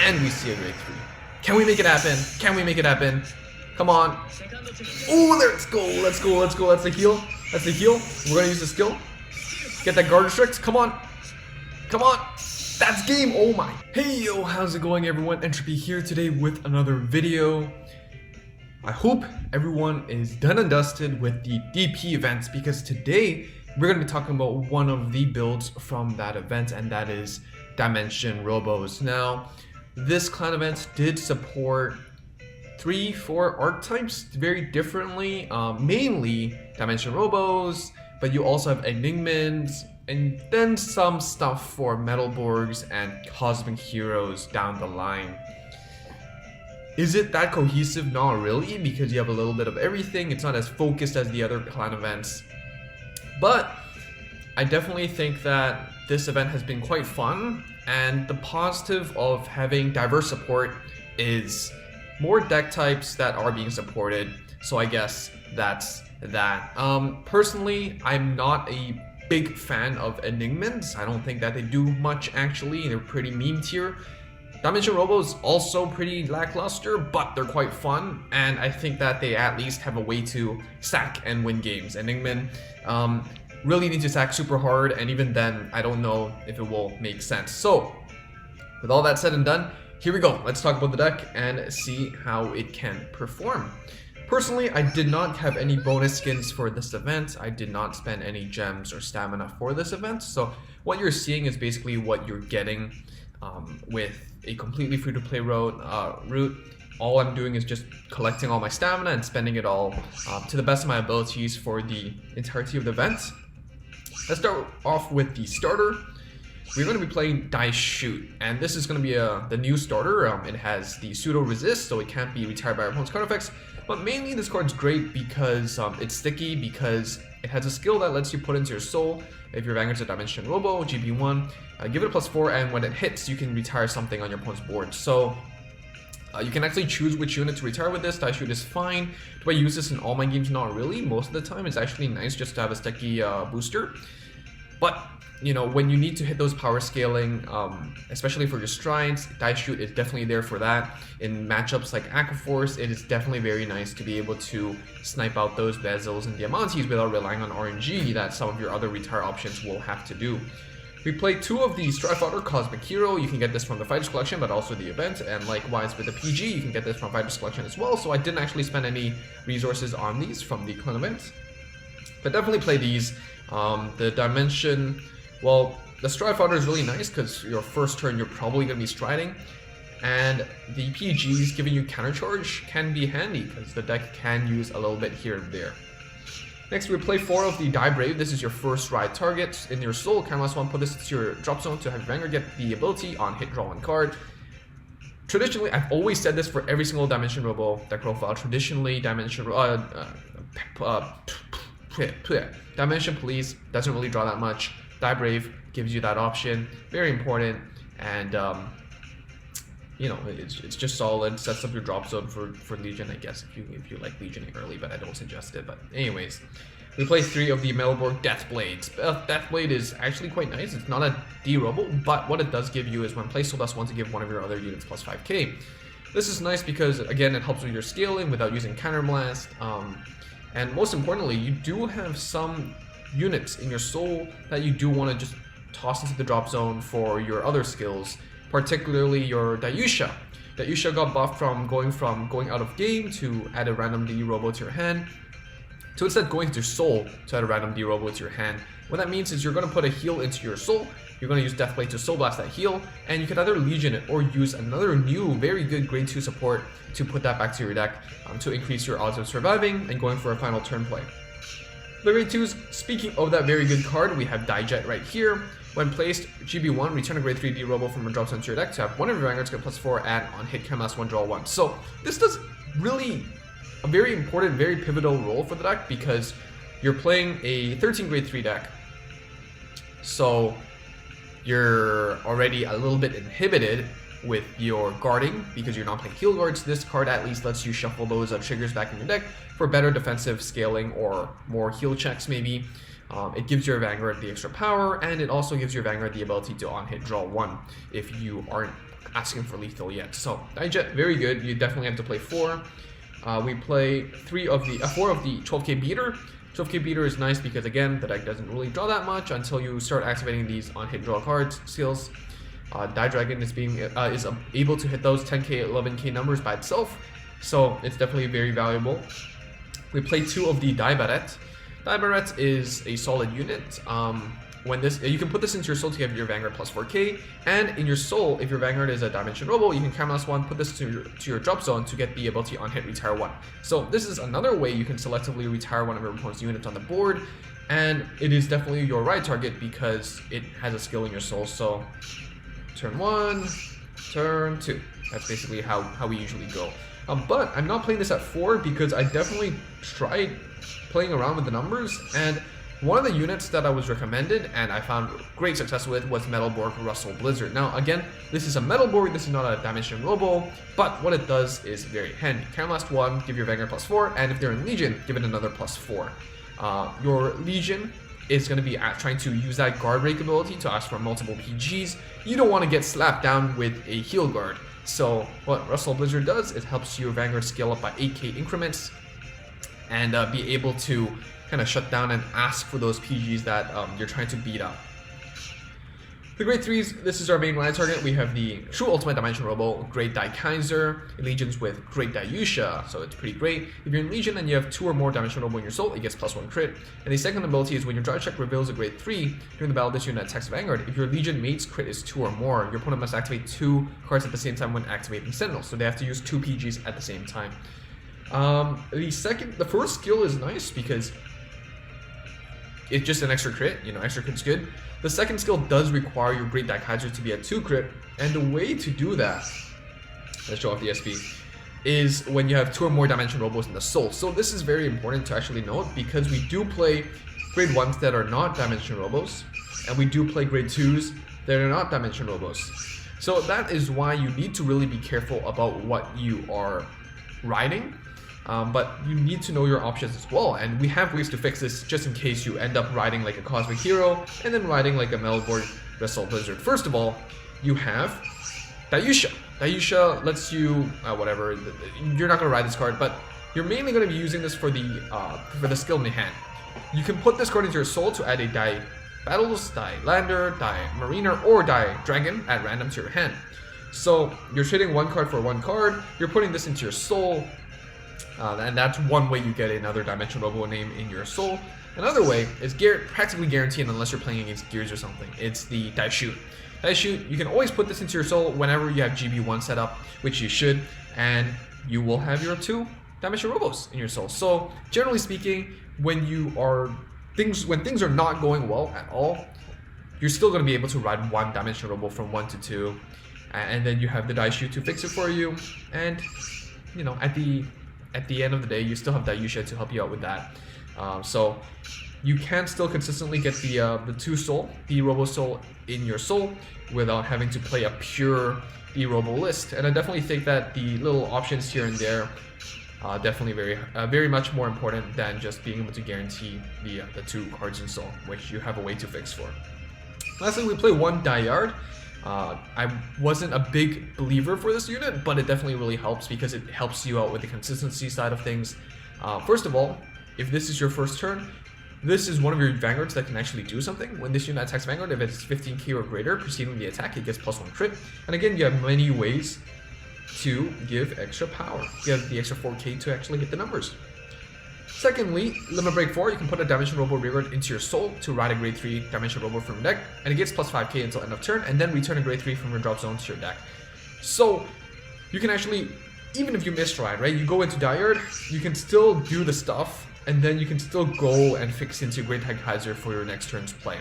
and we see a grade 3. Can we make it happen? Can we make it happen? Come on. Oh, let's go. Let's go. Let's go. That's the heal. That's the heal. We're going to use the skill. Get that guard restrict. Come on. Come on. That's game. Oh my. Hey, yo. How's it going, everyone? Entropy here today with another video. I hope everyone is done and dusted with the DP events, because today we're going to be talking about one of the builds from that event, and that is Dimension Robos. Now, this clan event did support 3-4 archetypes very differently, mainly Dimension Robos, but you also have Enigmas, and then some stuff for Metalborgs and Cosmic Heroes down the line. Is it that cohesive? Not really, because you have a little bit of everything. It's not as focused as the other clan events. But I definitely think that this event has been quite fun, and the positive of having diverse support is more deck types that are being supported. So I guess that's that. Personally, I'm not a big fan of Enigmas. I don't think that they do much actually. They're pretty meme tier. Dimension Robos also pretty lackluster, but they're quite fun, and I think that they at least have a way to stack and win games. Enigman really need to stack super hard, and even then, I don't know if it will make sense. So, with all that said and done, here we go. Let's talk about the deck and see how it can perform. Personally, I did not have any bonus skins for this event. I did not spend any gems or stamina for this event, so what you're seeing is basically what you're getting with a completely free-to-play route. All I'm doing is just collecting all my stamina and spending it all to the best of my abilities for the entirety of the event. Let's start off with the starter. We're going to be playing Daiyusha, and this is going to be the new starter. It has the pseudo resist, so it can't be retired by our opponent's card effects. But mainly this card's great because it's sticky, because it has a skill that lets you put into your soul. If your Vanguard's a Dimension Robo, GB1, give it a +4, and when it hits, you can retire something on your opponent's board. So you can actually choose which unit to retire with this. Daiyusha is fine. Do I use this in all my games? Not really. Most of the time, it's actually nice just to have a sticky booster. But you know, when you need to hit those power scaling, especially for your strides, Daiyusha is definitely there for that. In matchups like Aquaforce, it is definitely very nice to be able to snipe out those Bezels and Diamantes without relying on RNG that some of your other retire options will have to do. We play two of the Stridefighter Cosmic Hero. You can get this from the Fighters Collection, but also the event, and likewise with the PG, you can get this from Fighters Collection as well. So I didn't actually spend any resources on these from the clan event, but definitely play these. The Dimension, well, the Stridefighter is really nice because your first turn you're probably going to be striding, and the PGs giving you counter charge can be handy because the deck can use a little bit here and there. Next, we play 4 of the Die Brave. This is your first ride target. In your soul, last one, put this to your drop zone to have Vanguard get the ability on hit, draw 1 card. Traditionally, I've always said this for every single Dimension Robo deck profile. Traditionally, DimensionPolice doesn't really draw that much. Die Brave gives you that option. Very important, and you know, it's just solid. Sets up your drop zone for Legion, I guess, if you like Legioning early, but I don't suggest it. But anyways, we play 3 of the Metalborg Deathblades. Deathblade is actually quite nice. It's not a D-Robo, but what it does give you is when play still does want to give one of your other units plus 5k. This is nice because, again, it helps with your scaling without using Counterblast. And most importantly, you do have some units in your soul that you do want to just toss into the drop zone for your other skills, particularly your Daiyusha. Daiyusha got buffed from going out of game to add a random D-Robo to your hand, to instead going into your soul to add a random D-Robo to your hand. What that means is you're going to put a heal into your soul, you're going to use Deathblade to soul blast that heal, and you can either Legion it or use another new, very good grade 2 support to put that back to your deck to increase your odds of surviving and going for a final turn play. The grade 2s, speaking of that very good card, we have Daijet right here. When placed, GB1, return a grade 3 D-Robo from a drop zone to your deck to have one of your Vanguards get +4, add on hit, last 1, draw 1. So this does really a very important, very pivotal role for the deck, because you're playing a 13 grade 3 deck. So you're already a little bit inhibited with your guarding because you're not playing heal guards. This card at least lets you shuffle those triggers back in your deck for better defensive scaling or more heal checks maybe. It gives your Vanguard the extra power, and it also gives your Vanguard the ability to on-hit draw 1 if you aren't asking for lethal yet. So Daijet, very good. You definitely have to play 4. We play 4 of the 12k beater. 12k beater is nice because again the deck doesn't really draw that much until you start activating these on hit and draw cards skills. Die Dragon is able to hit those 10k 11k numbers by itself, so it's definitely very valuable. We play 2 of the Die Barrette. Die Barrette is a solid unit. When this, you can put this into your soul to get your Vanguard plus 4k, and in your soul, if your Vanguard is a Dimension Robo, you can counterblast 1, put this to your drop zone to get the ability on hit retire 1. So this is another way you can selectively retire one of your opponent's units on the board, and it is definitely your right target because it has a skill in your soul. So turn 1, turn 2. That's basically how we usually go. But I'm not playing this at 4 because I definitely tried playing around with the numbers, and one of the units that I was recommended and I found great success with was Metalborg Russell Blizzard. Now again, this is a Metalborg, this is not a Dimension Robo, but what it does is very handy. Counterblast 1, give your Vanguard plus 4, and if they're in Legion, give it another plus 4. Your Legion is going to be trying to use that guard rake ability to ask for multiple PGs. You don't want to get slapped down with a heal guard. So what Russell Blizzard does, it helps your Vanguard scale up by 8k increments and be able to kind of shut down and ask for those PGs that you're trying to beat up. The Grade 3s, this is our main line target. We have the True Ultimate Dimension Robo, Great Daikaiser, Legions with Great Daiyusha, so it's pretty great. If you're in Legion and you have 2 or more Dimension Robo in your soul, it gets plus 1 crit. And the second ability is when your drive check reveals a Grade 3, during the battle this unit attacks Vanguard, if your Legion mate's crit is 2 or more, your opponent must activate 2 cards at the same time when activating Sentinel, so they have to use 2 PGs at the same time. The first skill is nice because it's just an extra crit, extra crit's good. The second skill does require your Great Daikaiser to be at 2 crit, and the way to do that, let's show off the SP, is when you have 2 or more Dimension Robos in the soul. So this is very important to actually note because we do play Grade 1s that are not Dimension Robos, and we do play Grade 2s that are not Dimension Robos. So that is why you need to really be careful about what you are riding. But you need to know your options as well, and we have ways to fix this just in case you end up riding like a Cosmic Hero and then riding like a Metalborg Russell Blizzard. First of all, you have Daiyusha. Daiyusha lets you, whatever, you're not going to ride this card, but you're mainly going to be using this for the skill in the hand. You can put this card into your soul to add a Die Battles, Die Lander, Die Mariner, or Die Dragon at random to your hand. So you're trading 1 card for 1 card, you're putting this into your soul, and that's one way you get another Dimension Robo name in your soul. Another way is practically guaranteed unless you're playing against Gears or something. It's the Daishoot. Daishoot, you can always put this into your soul whenever you have GB1 set up, which you should, and you will have your 2 Dimension Robos in your soul. So generally speaking, when things are not going well at all, you're still going to be able to ride 1 Dimension Robo from 1 to 2, and then you have the Daishoot to fix it for you, and at the end of the day, you still have Daiyusha to help you out with that. So you can still consistently get the 2 soul, the Robo soul in your soul without having to play a pure Robo list. And I definitely think that the little options here and there definitely very much more important than just being able to guarantee the 2 cards in soul, which you have a way to fix for. Lastly, we play 1 Dayard. I wasn't a big believer for this unit, but it definitely really helps because it helps you out with the consistency side of things. First of all, if this is your first turn, this is one of your Vanguards that can actually do something. When this unit attacks Vanguard, if it's 15k or greater preceding the attack, it gets plus 1 crit. And again, you have many ways to give extra power. You have the extra 4k to actually hit the numbers. Secondly, Limit Break 4, you can put a Dimension Robo Rearguard into your soul to ride a Grade 3 Dimension Robo from your deck, and it gets plus 5k until end of turn, and then return a Grade 3 from your drop zone to your deck. So, you can actually, even if you misride, right, you go into Dayard, you can still do the stuff, and then you can still go and fix into Great Daikaiser for your next turn's play.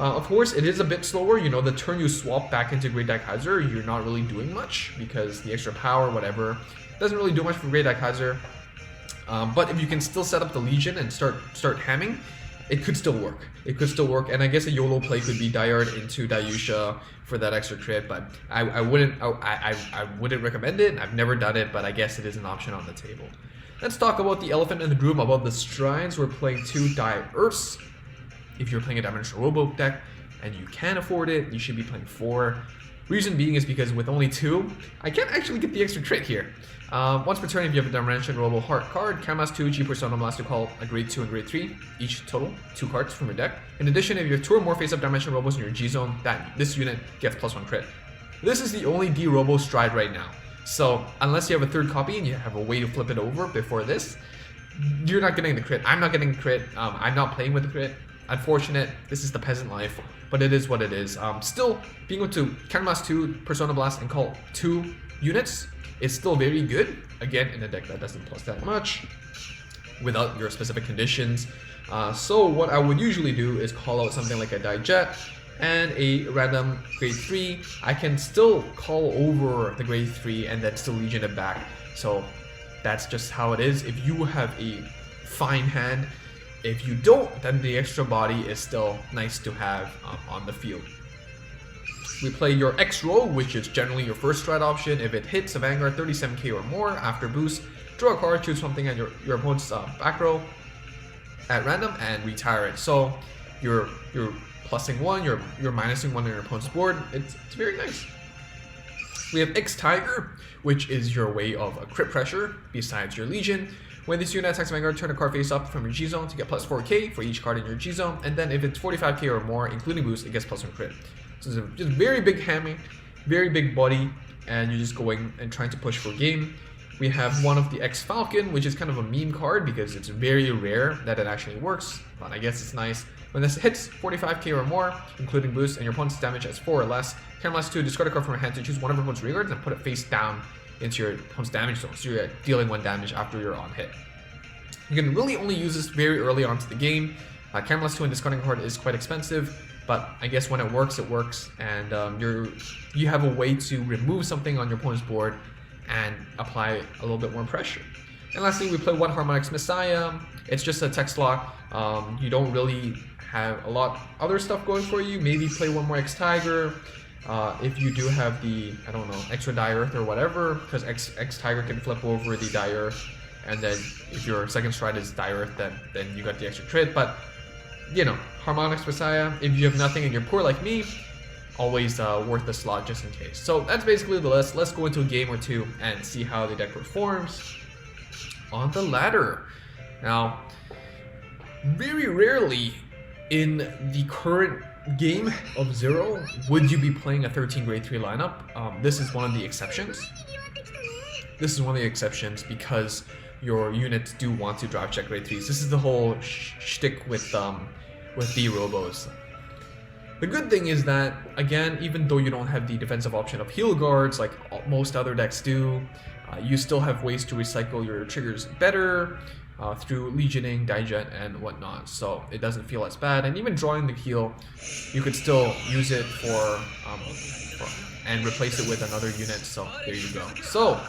Of course, it is a bit slower, the turn you swap back into Great Daikaiser, you're not really doing much, because the extra power, whatever, doesn't really do much for Great Daikaiser. But if you can still set up the Legion and start hamming, it could still work. It could still work, and I guess a YOLO play could be Dayard into Daiyusha for that extra crit, but I wouldn't recommend it. I've never done it, but I guess it is an option on the table. Let's talk about the elephant in the room, about the Strides. We're playing 2 Daiyusha. If you're playing a Dimensional Robo deck and you can afford it, you should be playing 4. Reason being is because with only 2, I can't actually get the extra crit here. Once per turn, if you have a Dimension Robo Heart card, Cardmas 2, G3s Blast to call a grade 2 and grade 3, each total 2 cards from your deck. In addition, if you have 2 or more face-up Dimension Robos in your G zone, this unit gets +1 crit. This is the only D-Robo stride right now. So unless you have a 3rd copy and you have a way to flip it over before this, you're not getting the crit. I'm not getting the crit. I'm not playing with the crit. Unfortunate. This is the peasant life, but it is what it is. Still, being able to Cardmas 2, Persona Blast, and call 2 units is still very good. Again, in a deck that doesn't plus that much without your specific conditions. So what I would usually do is call out something like a Daijet and a random grade 3. I can still call over the grade 3 and then still Legion it back. So that's just how it is. If you have a fine hand, if you don't, then the extra body is still nice to have on the field. We play your X row, which is generally your first strat option. If it hits a Vanguard 37k or more after boost, draw a card, choose something at your opponent's back row at random, and retire it. So you're plussing 1, you're minusing 1 on your opponent's board. It's very nice. We have X Tiger, which is your way of a crit pressure besides your Legion. When this unit attacks Vanguard, turn a card face up from your G zone to get +4k for each card in your G zone, and then if it's 45k or more, including boost, it gets +1 crit. So it's a just very big hammy, very big body, and you're just going and trying to push for game. We have one of the X Falcon, which is kind of a meme card because it's very rare that it actually works, but I guess it's nice. When this hits 45k or more, including boost, and your opponent's damage as 4 or less, Cardmas 2, discard a card from your hand to choose one of your opponent's rearguards and put it face down into your opponent's damage zone, so you're dealing 1 damage after you're on hit. You can really only use this very early onto the game. Cardmas 2 and discarding a card is quite expensive, but I guess when it works, and you have a way to remove something on your opponent's board and apply a little bit more pressure. And lastly, we play 1 Harmonix Messiah. It's just a text lock. You don't really have a lot other stuff going for you. Maybe play 1 more X Tiger. If you do have the, I don't know, extra Daiearth or whatever, because X Tiger can flip over the Daiearth, and then if your second stride is Daiearth, then you got the extra crit. But you know, Harmonix Messiah, if you have nothing and you're poor like me, always worth the slot just in case. So that's basically the list. Let's go into a game or two and see how the deck performs on the ladder. Now, very rarely in the current game of 0 would you be playing a 13 grade 3 lineup. This is one of the exceptions. This is one of the exceptions because your units do want to drive check grade 3s. This is the whole shtick with D-Robos. The good thing is that, again, even though you don't have the defensive option of heal guards like most other decks do, you still have ways to recycle your triggers better through legioning, Daijet, and whatnot. So it doesn't feel as bad. And even drawing the heal, you could still use it and replace it with another unit. So there you go. So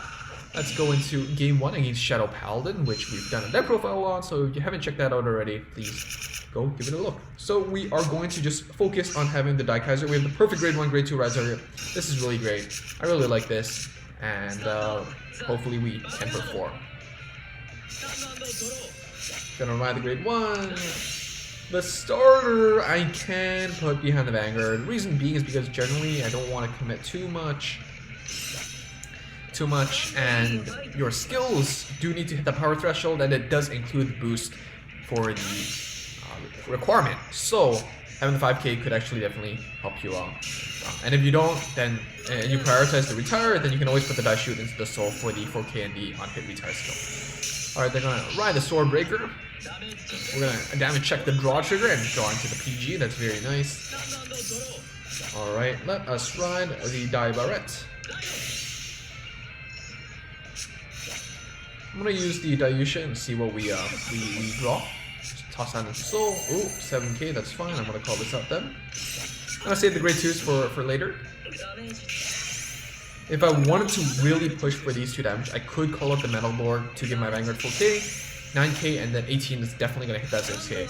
let's go into game 1 against Shadow Paladin, which we've done a deck profile on. So if you haven't checked that out already, please go give it a look. So we are going to just focus on having the Daikaiser. We have the perfect grade 1, grade 2 Rise Area. This is really great. I really like this, and hopefully we can perform. Gonna ride the grade 1. The starter I can put behind the Vanguard. Reason being is because generally I don't want to commit too much, and your skills do need to hit the power threshold, and it does include the boost for the requirement. So having the 5k could actually definitely help you out. And if you don't, then and you prioritize the retire, then you can always put the die shoot into the soul for the 4k and the on-hit retire skill. Alright, they're gonna ride the Sword Breaker. We're gonna damage check the draw trigger and draw into the PG. That's very nice. Alright, let us ride the Die Barrette. I'm gonna use the Daiyusha and see what we draw. Just toss down the soul. Oh, 7k, that's fine. I'm gonna call this out then. I'm gonna save the grade 2s for later. If I wanted to really push for these 2 damage, I could call out the Metal Lord to give my Vanguard 4k, 9k, and then 18 is definitely gonna hit that 6k.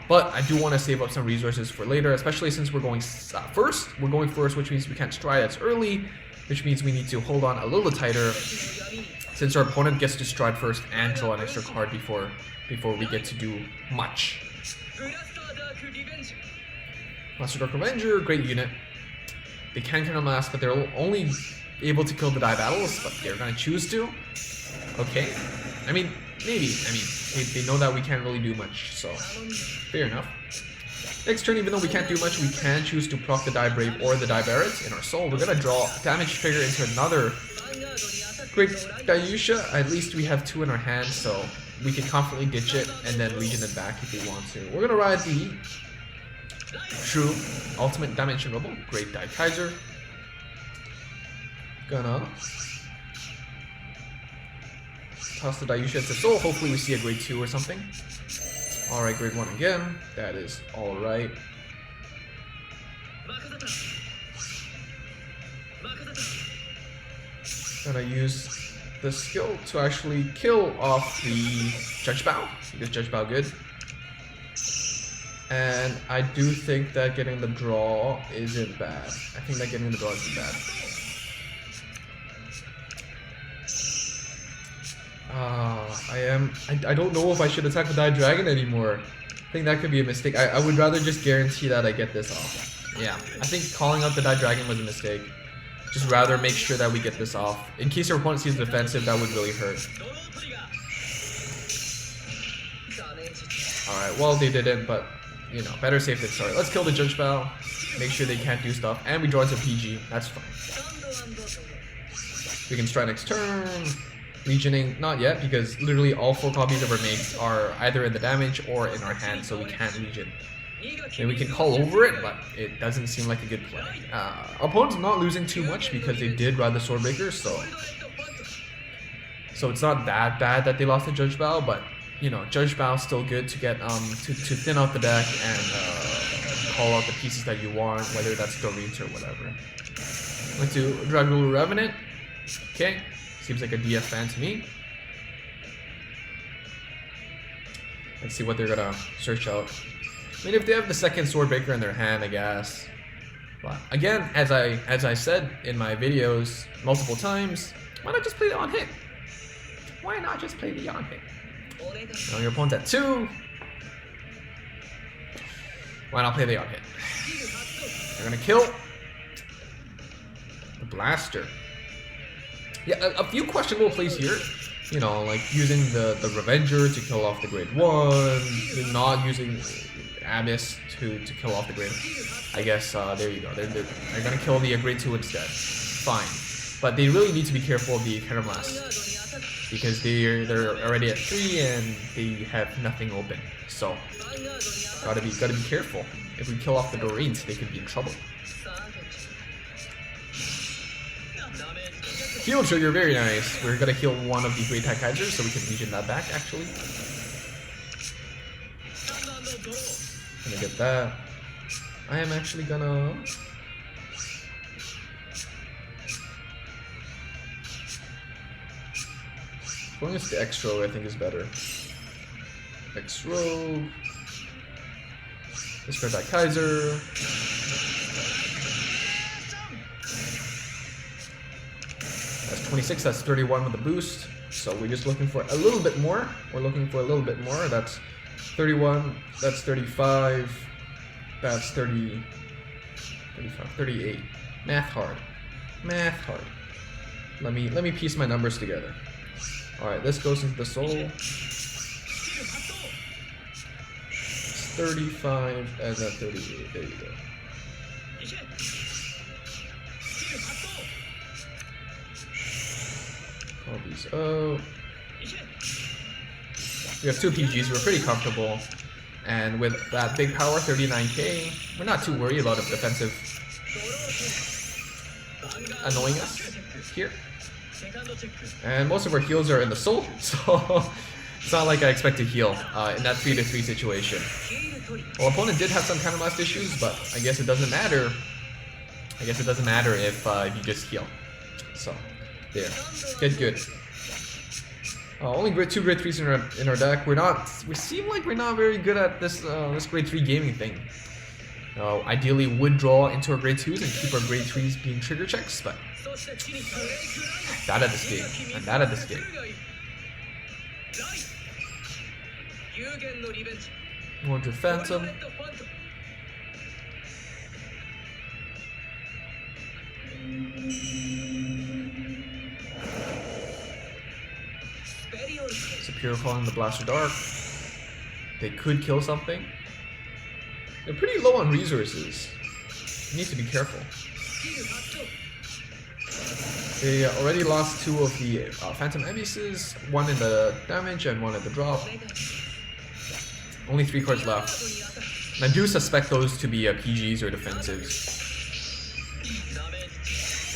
But I do want to save up some resources for later, especially since we're going first. We're going first, which means we can't stride as early, which means we need to hold on a little tighter, since our opponent gets to stride first and draw an extra card before we get to do much. Master Dark Revenger, great unit. They can Kingdom Blast, but they're only able to kill the die battles, but they're gonna choose to. Okay. I mean, maybe. I mean, they know that we can't really do much, so fair enough. Next turn, even though we can't do much, we can choose to proc the Die Brave or the Die Barrett in our soul. We're gonna draw damage trigger into another great Daiyusha. At least we have 2 in our hand, so we can confidently ditch it and then Legion it back if we want to. We're gonna ride the true ultimate Dimension Rebel, great Daikaiser. Gonna toss the Daiyusha into soul. Hopefully we see a grade 2 or something. Alright, grade 1 again. That is alright. Gonna use the skill to actually kill off the Judge Bow. Because Judge Bow good. And I do think that getting the draw isn't bad. I think that getting the draw isn't bad. I don't know if I should attack the Die Dragon anymore. I think that could be a mistake. I would rather just guarantee that I get this off. Yeah, I think calling out the Die Dragon was a mistake. Just rather make sure that we get this off. In case our opponent sees defensive, that would really hurt. Alright, well they didn't, but you know, better safe than sorry. Let's kill the Judge Bow. Make sure they can't do stuff. And we draw into PG. That's fine. We can try next turn. Legioning, not yet, because literally all 4 copies of our mates are either in the damage or in our hand, so we can't Legion. And we can call over it, but it doesn't seem like a good play. Our opponent's not losing too much because they did ride the Swordbreaker, so it's not that bad that they lost the Judge Bow, but you know, Judge Bow's still good to get to thin out the deck and call out the pieces that you want, whether that's Doreen or whatever. Went to Dragul Revenant. Okay. Seems like a DF fan to me. Let's see what they're gonna search out. I mean, if they have the second Swordbreaker in their hand, I guess. But again, as I said in my videos multiple times, why not just play the on hit? Why not just play the on hit? Now your opponent's at 2. Why not play the on hit? They're gonna kill the Blaster. Yeah, a few questionable plays here. You know, like using the Revenger to kill off the grade 1, not using Abyss to kill off the grade. I guess there you go. They're gonna kill the grade 2 instead. Fine, but they really need to be careful of the Kingdom Blast because they're already at 3 and they have nothing open. So gotta be careful. If we kill off the Doreens, they could be in trouble. Heal trigger, very nice. We're gonna kill one of the Great Daikaisers so we can Legion that back, actually. Gonna get that. I am actually gonna... Going with the X-Row, I think is better. X-Row... Mr. Daikaiser... That's 26, that's 31 with the boost. So we're just looking for a little bit more. We're looking for a little bit more. That's 31, that's 35, that's 30, 35, 38. Math hard. Math hard. Let me piece my numbers together. Alright, this goes into the soul. It's 35 and then 38. There you go. All these out. We have 2 PGs, we're pretty comfortable. And with that big power, 39k, we're not too worried about if defensive annoying us here. And most of our heals are in the soul, so it's not like I expect to heal in that 3-3 situation. Well, opponent did have some counter blast issues, but I guess it doesn't matter. I guess it doesn't matter if you just heal. So. There, get good. Only grade 2, grade 3s in our deck. We seem like we're not very good at this this grade 3 gaming thing. Ideally, would draw into our grade 2s and keep our grade 3s being trigger checks, but that at this game, and that at this game. Wonder Phantom. Superior calling the Blaster Dark. They could kill something. They're pretty low on resources. You need to be careful. They already lost 2 of the Phantom Abyses, 1 in the damage and 1 at the drop. Only 3 cards left. And I do suspect those to be PGs or defensives.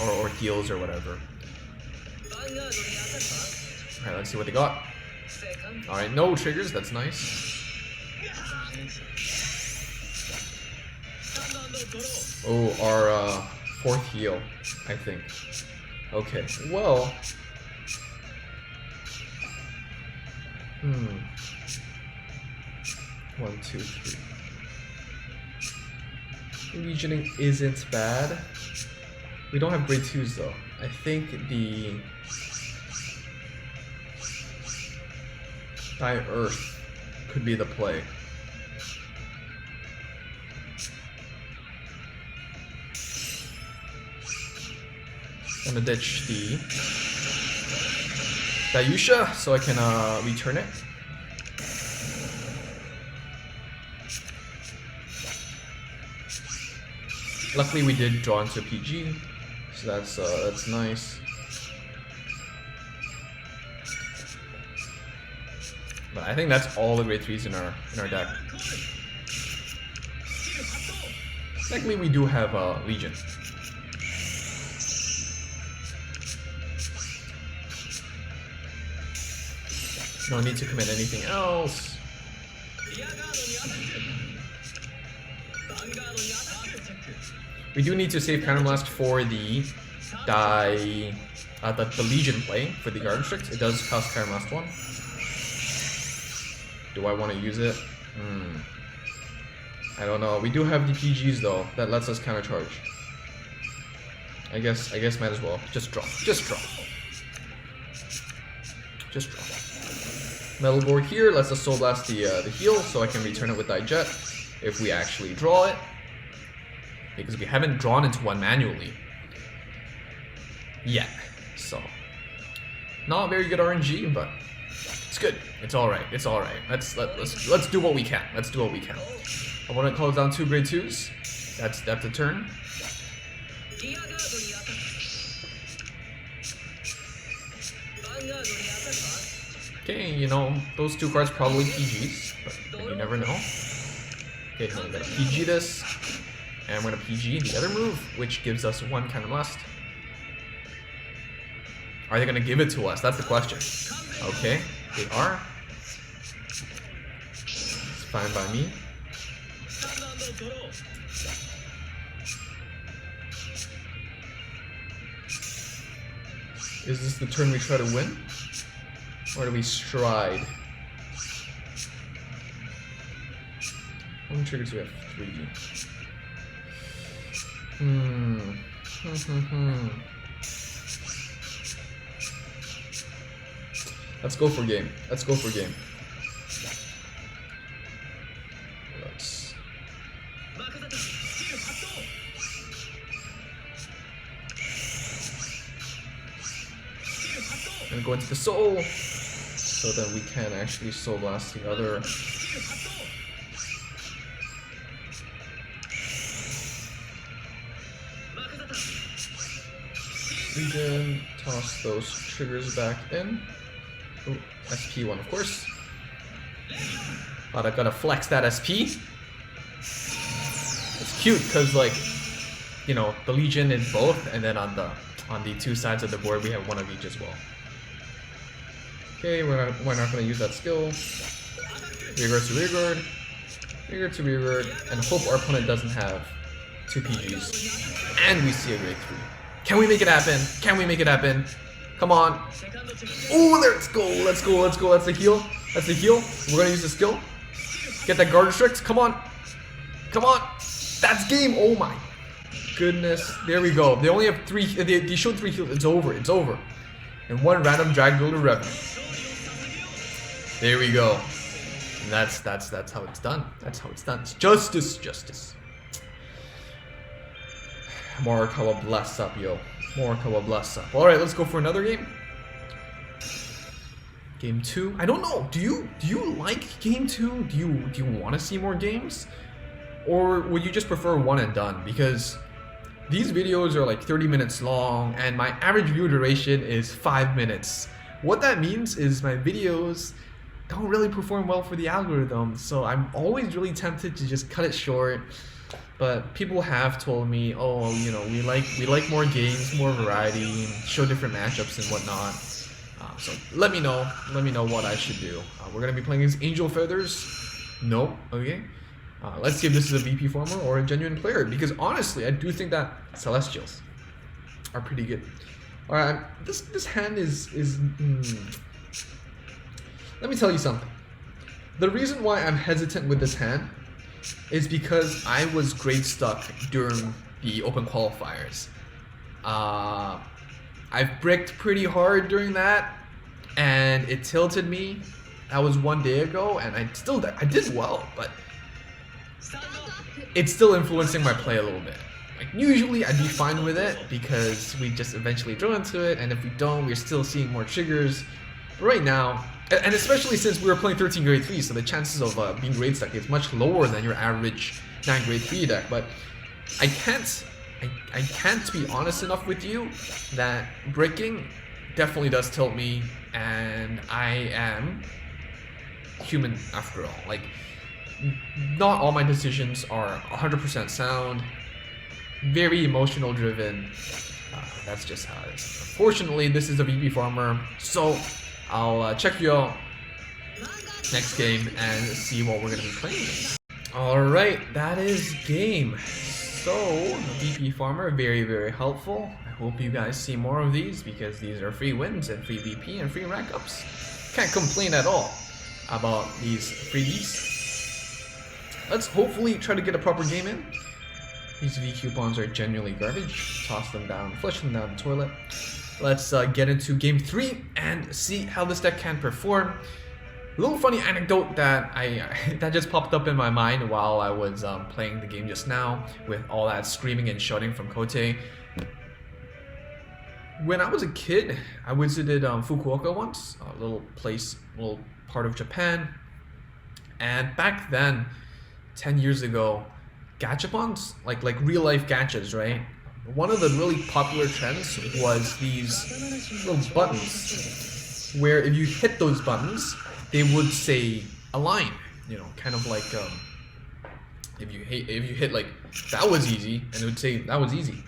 Or heals or whatever. Alright, let's see what they got. Alright, no triggers, that's nice. Oh, our 4th heal, I think. Okay, well... 1, 2, 3. Legioning isn't bad. We don't have grade 2s though. I think the... Earth could be the play. I'm gonna ditch the Daiyusha so I can return it. Luckily we did draw into a PG, so that's nice. But I think that's all the grade 3s in our deck. Luckily we do have Legion. No need to commit anything else. We do need to save Counterblast for the Legion play for the Guard Restrict. It does cost Counterblast 1. Do I want to use it? I don't know. We do have the PGs though. That lets us countercharge. I guess might as well. Just draw. Just draw. Just draw. Metal Board here lets us Soul Blast the heal, so I can return it with Jet if we actually draw it. Because we haven't drawn into one manually yet. So not very good RNG, but it's good. It's alright. It's alright. Let's do what we can. Let's do what we can. I want to close down 2 grade 2s. That's a turn. Okay, you know, those 2 cards probably PGs, but you never know. Okay, so I'm gonna PG this, and we're gonna PG the other move, which gives us 1 Counterblast. Are they gonna give it to us? That's the question. Okay, they are. It's fine by me. Is this the turn we try to win? Or do we stride? How many triggers do we have? 3. Let's go for game. Let's go for game. Let's... I'm gonna go into the soul, so that we can actually Soul Blast the other. Legion, toss those triggers back in. Ooh, SP1, of course. But I gotta flex that SP. It's cute because, like, you know, the Legion is both, and then on the 2 sides of the board we have 1 of each as well. Okay, we're not gonna use that skill. Rearguard to rearguard, rearguard to rearguard, and hope our opponent doesn't have 2 PGs. And we see a grade 3. Can we make it happen? Can we make it happen? Come on. Oh, let's go. Let's go. Let's go. That's the heal. That's the heal. We're going to use the skill. Get that guard restrict. Come on. Come on. That's game. Oh my goodness. There we go. They only have 3. They showed 3 heals. It's over. It's over. And 1 random drag builder revenue. There we go. And that's how it's done. That's how it's done. It's justice. Justice. Morikawa bless up, yo. Morikawa bless up. Alright, let's go for another game. Game 2. I don't know. Do you like game 2? Do you want to see more games? Or would you just prefer one and done? Because these videos are like 30 minutes long and my average view duration is 5 minutes. What that means is my videos don't really perform well for the algorithm, so I'm always really tempted to just cut it short. But people have told me, oh, you know, we like more games, more variety, show different matchups and whatnot. So let me know what I should do. We're gonna be playing against Angel Feathers. Nope. Okay. Let's see if this is a VP farmer or a genuine player, because honestly, I do think that Celestials are pretty good. All right, this hand is. Let me tell you something. The reason why I'm hesitant with this hand is because I was grade stuck during the open qualifiers. I've bricked pretty hard during that, and it tilted me. That was 1 day ago, and I did well, but it's still influencing my play a little bit. Like usually I'd be fine with it because we just eventually throw into it, and if we don't, we're still seeing more triggers. But right now, and especially since we were playing 13 grade 3, so the chances of being grade stuck is much lower than your average 9 grade 3 deck. But I can't be honest enough with you that breaking definitely does tilt me, and I am human after all. Like, not all my decisions are 100% sound, very emotional driven. That's just how it is. Unfortunately, this is a VP farmer, so I'll check you out next game and see what we're going to be playing against. Alright, that is game. So, VP farmer, very, very helpful. I hope you guys see more of these because these are free wins and free VP and free rank ups. Can't complain at all about these freebies. Let's hopefully try to get a proper game in. These V coupons are genuinely garbage. Toss them down, flush them down the toilet. Let's get into game 3 and see how this deck can perform. A little funny anecdote that that just popped up in my mind while I was playing the game just now with all that screaming and shouting from Kote. When I was a kid, I visited Fukuoka once, a little part of Japan, and back then, 10 years ago, gachapons, like real life gachas, right? One of the really popular trends was these little buttons, where if you hit those buttons, they would say a line, you know, kind of like if you hit like that was easy, and it would say that was easy.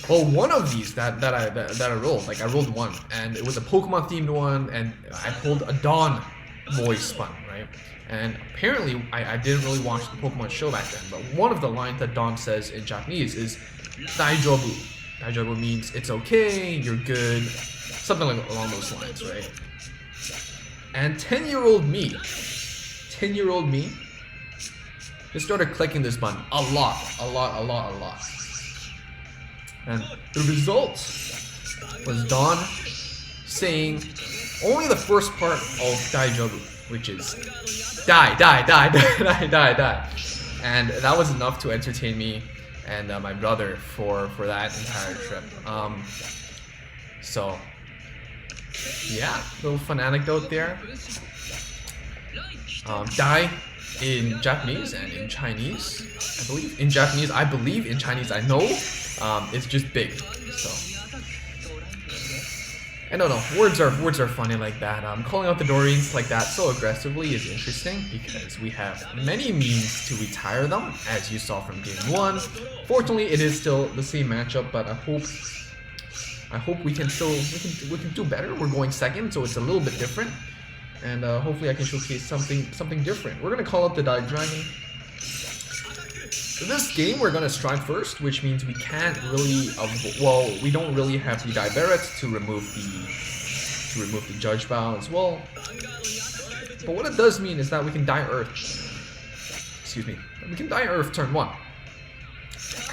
Well, one of these that I rolled, like I rolled one, and it was a Pokemon themed one, and I pulled a Dawn voice button, right? And apparently, I didn't really watch the Pokemon show back then, but one of the lines that Dawn says in Japanese is Daijobu. Daijobu means it's okay, you're good, something like along those lines, right? And 10-year-old me just started clicking this button a lot. And the result was Dawn saying only the first part of Daijobu, which is die. And that was enough to entertain me and my brother for that entire trip. So yeah, little fun anecdote there. Die in Japanese and in Chinese, I believe. In Japanese, I believe. In Chinese, I know. It's just big. So I don't know. Words are funny like that. Calling out the Dorians like that so aggressively is interesting because we have many means to retire them, as you saw from game 1. Fortunately, it is still the same matchup, but I hope we can do better. We're going second, so it's a little bit different, and hopefully I can showcase something different. We're gonna call up the Dai Dragon. For this game, we're gonna strike first, which means we can't really, we don't really have the Dai Barret to remove the Judge Bow as well. But what it does mean is that we can Dai Earth. Excuse me. We can Dai Earth turn 1.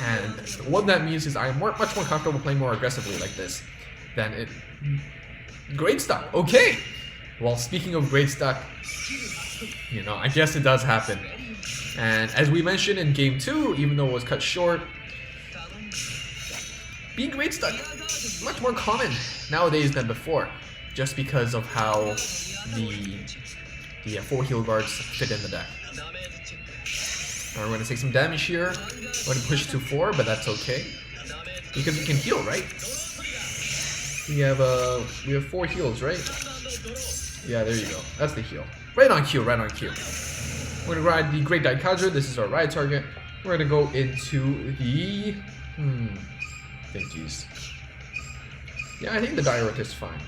And what that means is I'm much more comfortable playing more aggressively like this than it. Grade stuck. Okay. Well, speaking of grade stuck, you know, I guess it does happen. And as we mentioned in game 2, even though it was cut short, Being great stuck, much more common nowadays than before, just because of how the 4 heal guards fit in the deck. We're going to take some damage here. We're going to push to 4, but that's okay because we can heal, right? We have 4 heals, right? Yeah, there you go. That's the heal. Right on cue, right on cue. We're going to ride the Great Daikaiser. This is our ride target. We're going to go into the... Thinkies. Yeah, I think the Dire Earth is fine.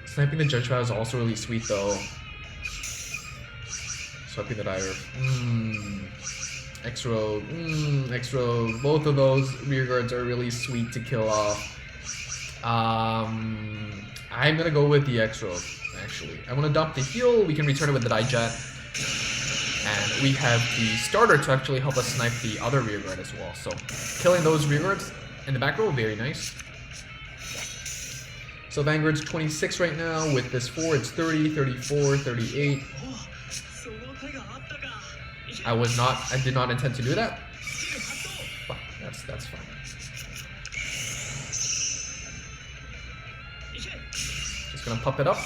Sniping the Judge Vow is also really sweet, though. Swiping the Dire Earth. X-Road. X-Road. Both of those rear guards are really sweet to kill off. I'm gonna go with the X-Road, actually. I want to dump the heal. We can return it with the Daijet. And we have the starter to actually help us snipe the other rear guard as well. So killing those rear guards in the back row, very nice. So Vanguard's 26 right now. With this 4, it's 30, 34, 38. I did not intend to do that. But that's fine. Just gonna pump it up.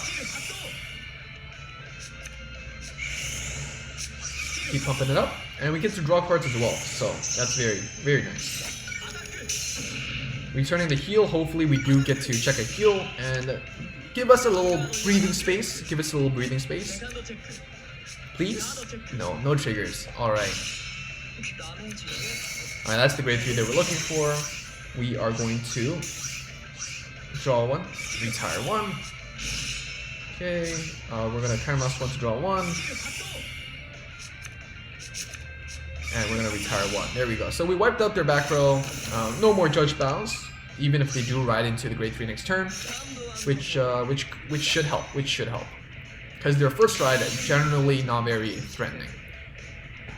Keep pumping it up, and we get to draw cards as well, so that's very, very nice. Returning the heal, hopefully we do get to check a heal and give us a little breathing space. Please? No triggers. Alright. Alright, that's the grade 3 that we're looking for. We are going to draw 1, retire 1. Okay, we're going to Counterblast 1 to draw 1. And we're going to retire 1. There we go. So we wiped out their back row. No more Judge Bows, even if they do ride into the grade 3 next turn, which should help. Because their first ride is generally not very threatening.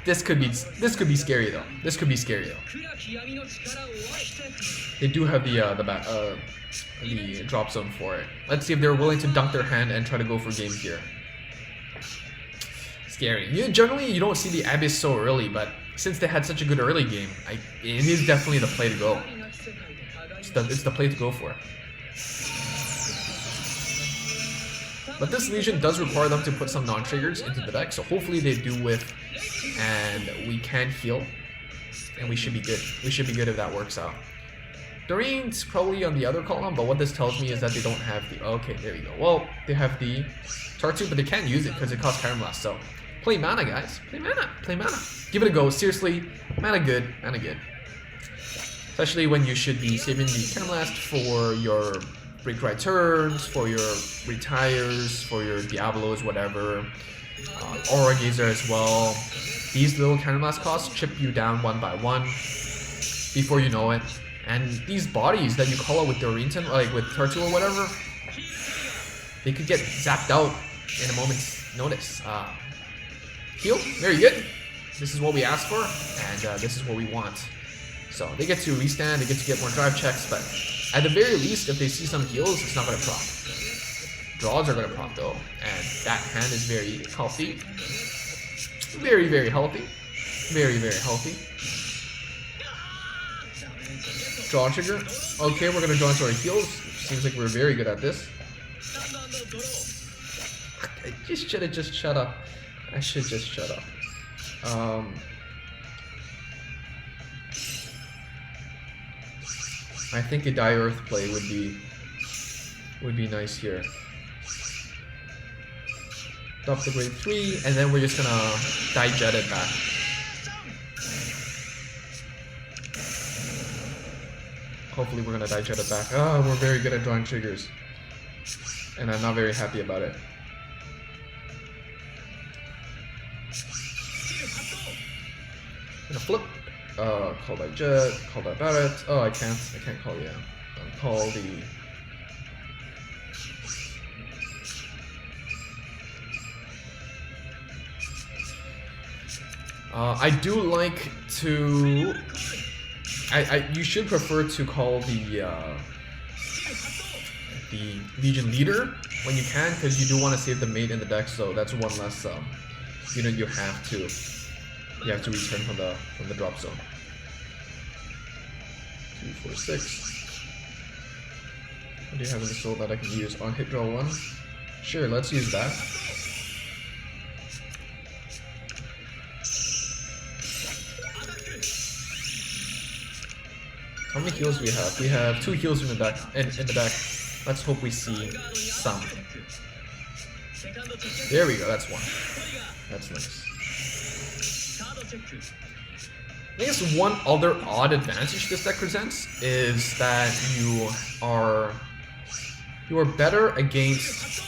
This could be scary though. They do have the drop zone for it. Let's see if they're willing to dunk their hand and try to go for game here. Scary. Generally, you don't see the Abyss so early, but since they had such a good early game, it is definitely the play to go. It's the play to go for. But this Legion does require them to put some non-triggers into the deck, so hopefully they do with, and we can heal, and we should be good. We should be good if that works out. Doreen's probably on the other column, but what this tells me is that they don't have the... Okay, there you go. Well, they have the Tartu, but they can't use it because it costs Counterblast, so... Play mana, guys. Play mana. Give it a go. Seriously, mana good. Especially when you should be saving the Counterblast for your break right turns, for your retires, for your Diablos, whatever. Aura Gazer as well. These little Counterblast costs chip you down one by one before you know it. And these bodies that you call out with Doreen, like with Tartu or whatever, they could get zapped out in a moment's notice. Heal, very good. This is what we asked for, and this is what we want. So they get to restand, they get to get more drive checks, but at the very least, if they see some heals, it's not going to prop. Draws are going to prop though, and that hand is very healthy. Very, very healthy. Draw trigger. Okay, we're going to draw into our heals. Seems like we're very good at this. I just should have just shut up. I should just shut up. I think a Dire Earth play would be nice here. Drop the grade 3, and then we're just gonna Daijet it back. Hopefully we're gonna Daijet it back. Oh, we're very good at drawing triggers. And I'm not very happy about it. Gonna flip. Call by Jet, call by Barret. Oh, I can't call, yeah. Call the... I do like to... you should prefer to call the Legion leader when you can, because you do want to save the mate in the deck, so that's one less unit you have to return from the drop zone. 2, 4, 6. What do you have in the soul that I can use on hit draw 1? Sure, let's use that. How many heals do we have? We have 2 heals in the deck. In the deck. Let's hope we see some. There we go. That's 1. That's nice. I guess one other odd advantage this deck presents is that you are better against.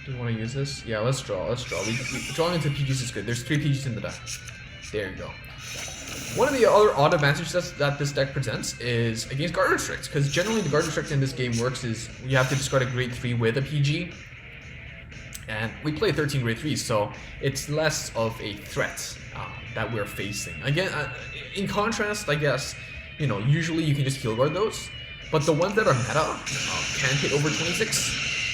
Do you want to use this? Yeah, let's draw. Let's draw. Drawing into PGs is good. There's 3 PGs in the deck. There you go. One of the other odd advantages that this deck presents is against guard restricts, because generally the guard restrict in this game works is you have to discard a grade 3 with a PG, and we play 13 grade 3s, so it's less of a threat that we're facing. Again, in contrast, I guess, you know, usually you can just heal guard those, but the ones that are meta can hit over 26,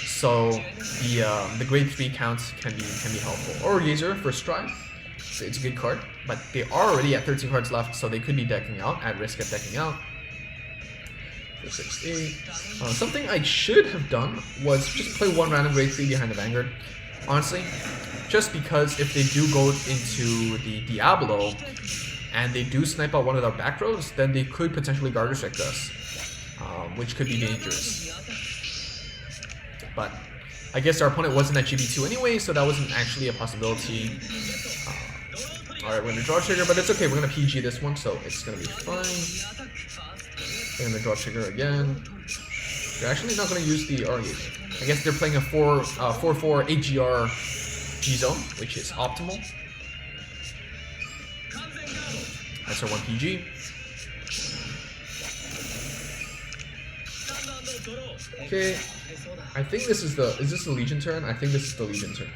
so the grade 3 counts can be helpful. Or Gazer for Stride. It's a good card, but they are already at 13 cards left, so they could be decking out, at risk of decking out. 4, 6, 8. Something I should have done was just play 1 random grade 3 behind the Vanguard. Honestly, just because if they do go into the Diablo, and they do snipe out one of our back rows, then they could potentially guard restrict us, which could be dangerous. But I guess our opponent wasn't at GB2 anyway, so that wasn't actually a possibility. Alright, we're gonna draw trigger, but it's okay, we're gonna PG this one, so it's gonna be fine. We're gonna draw trigger again. They're actually not gonna use the R gauge. I guess they're playing a 4-4 AGR G-zone, which is optimal. That's our 1 PG. Okay, I think this is this the Legion turn? I think this is the Legion turn.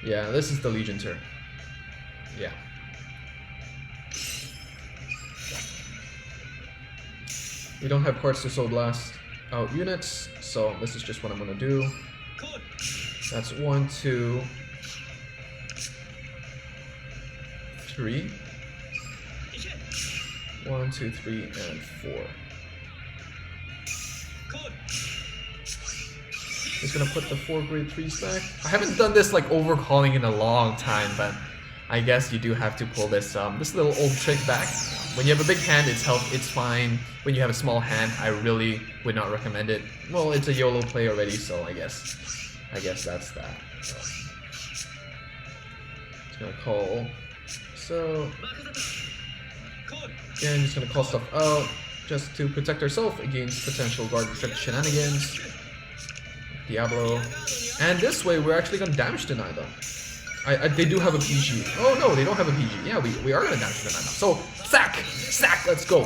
Yeah, this is the Legion turn. Yeah. We don't have cards to Soul Blast out units, so this is just what I'm gonna do. That's 1, 2, 3. 1, 2, 3, and 4. Just gonna put the 4 grade 3s back. I haven't done this like overhauling in a long time, but I guess you do have to pull this little old trick back. When you have a big hand, it's fine. When you have a small hand, I really would not recommend it. Well, it's a YOLO play already, so I guess that's that. So, just gonna call. So again, just gonna call stuff out just to protect ourselves against potential guard restrict shenanigans. Diablo, and this way we're actually gonna damage deny them. They do have a PG. Oh no, they don't have a PG. Yeah, we are gonna damage deny them. So sack, let's go.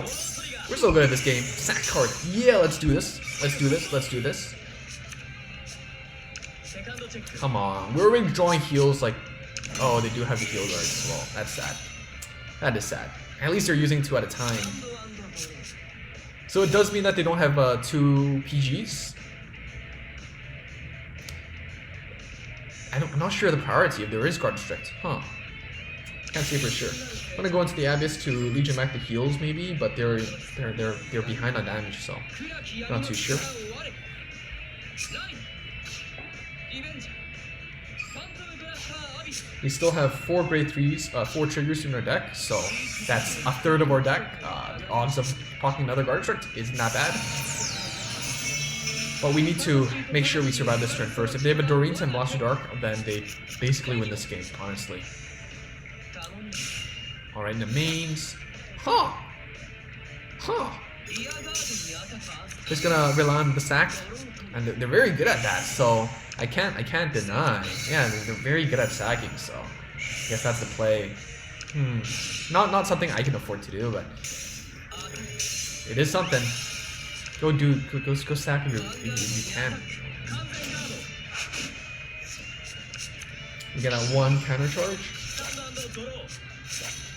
We're so good at this game. Sack card. Yeah, let's do this. Let's do this. Let's do this. Come on, we're already drawing heals. Like, oh, they do have the heal guards as well. That's sad. That is sad. At least they're using 2 at a time. So it does mean that they don't have 2 PGs. I'm not sure the priority if there is guard restrict. Huh. Can't say for sure. I'm gonna go into the Abyss to Legion back the heals maybe, but they're behind on damage, so not too sure. We still have 4 grade 3s, 4 triggers in our deck, so that's a third of our deck. The odds of proccing another guard restrict isn't that bad. But we need to make sure we survive this turn first. If they have a Doreen and Blast Dark, then they basically win this game, honestly. Alright, in the mains. Huh! Just gonna rely on the sack. And they're very good at that, so I can't deny. Yeah, they're very good at sacking, so I guess that's the play. Not something I can afford to do, but it is something. Go sack if you can. We get a 1 counter charge.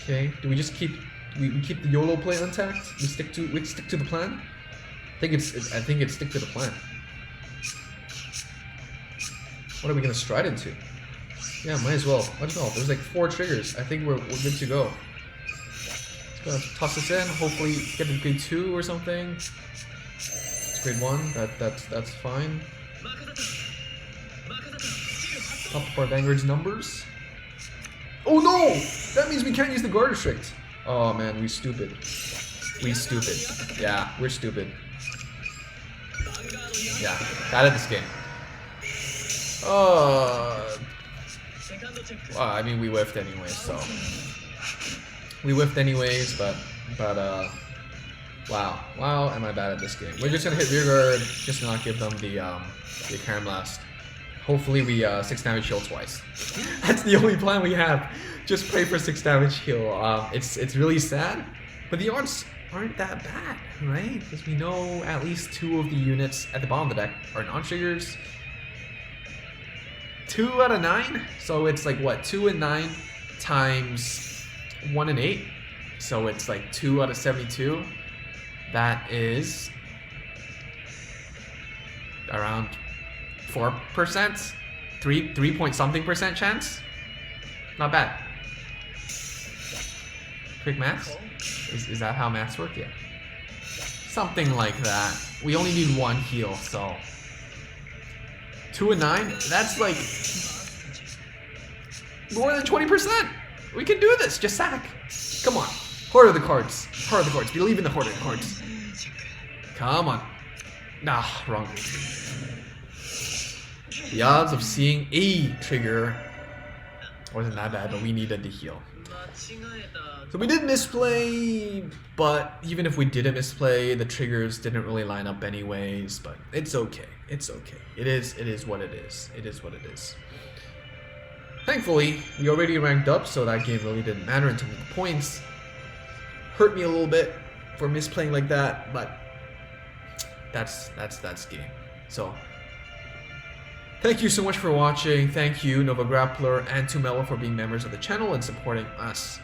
Okay, do we just keep we keep the YOLO play intact? We stick to the plan? I think it's stick to the plan. What are we gonna stride into? Yeah, might as well. There's like 4 triggers. I think we're good to go. toss this in. Hopefully get a grade 2 or something. It's grade 1. That's fine. Top of our Vanguard's numbers. Oh no! That means we can't use the guard restrict. Oh man, we stupid. We stupid. Yeah, we're stupid. Yeah, bad at this game. Well, I mean, we whiffed anyway, so. We whiffed anyways, but wow, am I bad at this game. We're just gonna hit rear guard, just not give them the Karam Blast. Hopefully we 6 damage heal twice. That's the only plan we have. Just pray for 6 damage heal. It's really sad, but the odds aren't that bad, right? Because we know at least 2 of the units at the bottom of the deck are non-triggers. 2 out of 9, so it's like what, 2 and 9 times 1 and 8, so it's like 2 out of 72. That is around 4%, 3 point something percent chance. Not bad. Quick maths? Is that how maths work? Yeah. Something like that. We only need 1 heal, so 2 and 9. That's like more than 20%. We can do this. Just sack. Come on. Hoard of the cards. Hoard of the cards. Believe in the hoard of the cards. Come on. Nah, wrong. The odds of seeing a trigger wasn't that bad, but we needed the heal. So we did misplay, but even if we didn't misplay, the triggers didn't really line up anyways, but it's okay. It's okay. It is what it is. It is what it is. Thankfully, we already ranked up, so that game really didn't matter in terms of the points. Hurt me a little bit for misplaying like that, but that's game. So thank you so much for watching. Thank you, Nova Grappler and Tumelo, for being members of the channel and supporting us.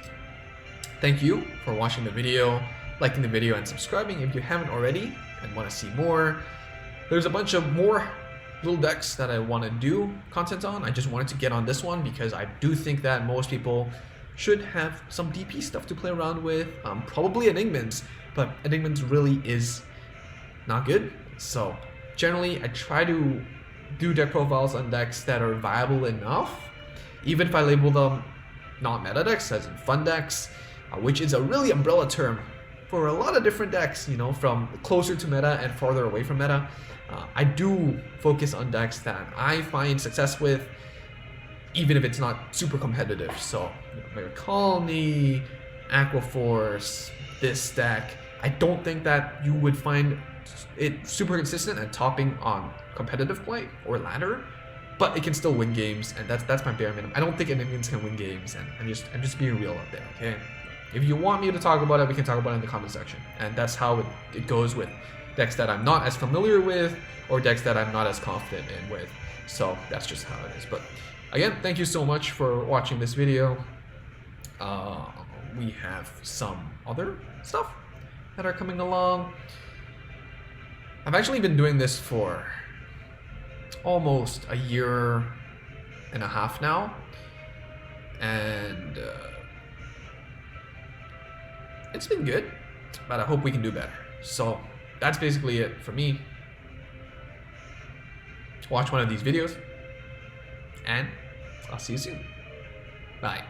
Thank you for watching the video, liking the video, and subscribing if you haven't already and want to see more. There's a bunch of more little decks that I want to do content on. I just wanted to get on this one because I do think that most people should have some DP stuff to play around with. Probably Enigmas, but Enigmas really is not good. So generally, I try to do deck profiles on decks that are viable enough, even if I label them not meta decks, as in fun decks, which is a really umbrella term for a lot of different decks, you know, from closer to meta and farther away from meta. I do focus on decks that I find success with, even if it's not super competitive. So, Mega Colony, Aquaforce, this deck, I don't think that you would find it super consistent and topping on competitive play or ladder, but it can still win games, and that's my bare minimum. I don't think Indians can win games, and I'm just being real out there, okay? If you want me to talk about it, we can talk about it in the comment section, and that's how it goes with decks that I'm not as familiar with or decks that I'm not as confident in with. So that's just how it is. But again, thank you so much for watching this video. We have some other stuff that are coming along. I've actually been doing this for almost a year and a half now, and it's been good, but I hope we can do better. So that's basically it for me. Watch one of these videos, and I'll see you soon. Bye.